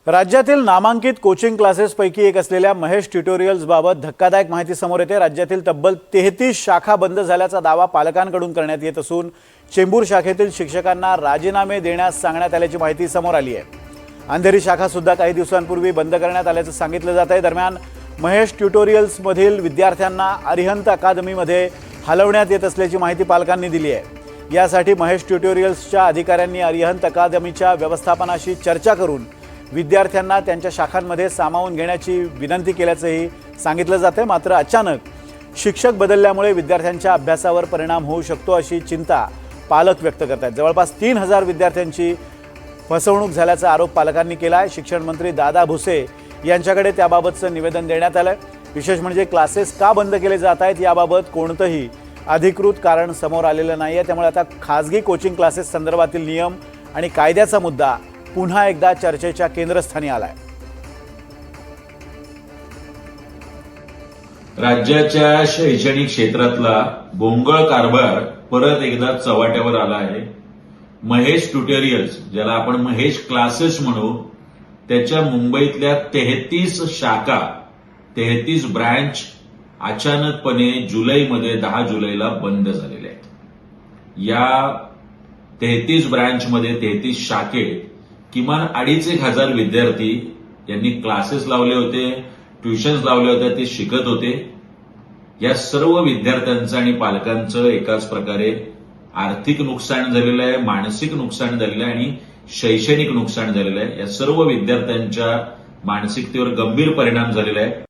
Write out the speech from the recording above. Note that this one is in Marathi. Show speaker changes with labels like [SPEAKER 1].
[SPEAKER 1] राज्यातील नामांकित कोचिंग क्लासेसपैकी एक असलेल्या महेश ट्युटोरियल्सबाबत धक्कादायक माहिती समोर येते। राज्यातील तब्बल 33 शाखा बंद झाल्याचा दावा पालकांकडून करण्यात येत असून चेंबूर शाखेतील शिक्षकांना राजीनामे देण्यास सांगण्यात आल्याची माहिती समोर आली आहे। अंधेरी शाखा सुद्धा काही दिवसांपूर्वी बंद करण्यात आल्याचं सांगितलं जात आहे। दरम्यान महेश ट्युटोरियल्समधील विद्यार्थ्यांना अरिहंत अकादमीमध्ये हलवण्यात येत असल्याची माहिती पालकांनी दिली आहे। यासाठी महेश ट्युटोरियल्सच्या अधिकाऱ्यांनी अरिहंत अकादमीच्या व्यवस्थापनाशी चर्चा करून विद्यार्थ्यांना त्यांच्या शाखांमध्ये सामावून घेण्याची विनंती केल्याचंही सांगितलं जाते। मात्र अचानक शिक्षक बदलल्यामुळे विद्यार्थ्यांच्या अभ्यासावर परिणाम होऊ शकतो अशी चिंता पालक व्यक्त करत आहेत। जवळपास 3000 विद्यार्थ्यांची फसवणूक झाल्याचा आरोप पालकांनी केला आहे। शिक्षण मंत्री दादा भुसे यांच्याकडे त्याबाबतचं निवेदन देण्यात आलं आहे। विशेष म्हणजे क्लासेस का बंद केले जात आहेत याबाबत कोणतंही अधिकृत कारण समोर आलेलं नाही आहे। त्यामुळे आता खासगी कोचिंग क्लासेस संदर्भातील नियम आणि कायद्याचा मुद्दा पुन्हा एकदा चर्चेच्या केंद्रस्थानी आलाय।
[SPEAKER 2] राज्याच्या शैक्षणिक क्षेत्रातला भोंगळ कारभार परत एकदा चव्हाट्यावर आला आहे। महेश ट्युटोरियल्स, ज्याला आपण महेश क्लासेस म्हणू, त्याच्या मुंबईतल्या 33 शाखा, 33 ब्रँच अचानकपणे जुलैमध्ये 10 जुलैला बंद झालेल्या आहेत। या 33 ब्रँचमध्ये 33 शाखेत किमान 2,500 विद्यार्थी यांनी क्लासेस लावले होते, ट्युशन्स लावले होते, ते शिकत होते। या सर्व विद्यार्थ्यांचं आणि पालकांचं एकाच प्रकारे आर्थिक नुकसान झालेलं आहे, मानसिक नुकसान झालेलं आहे आणि शैक्षणिक नुकसान झालेलं आहे। या सर्व विद्यार्थ्यांच्या मानसिकतेवर गंभीर परिणाम झालेला आहे।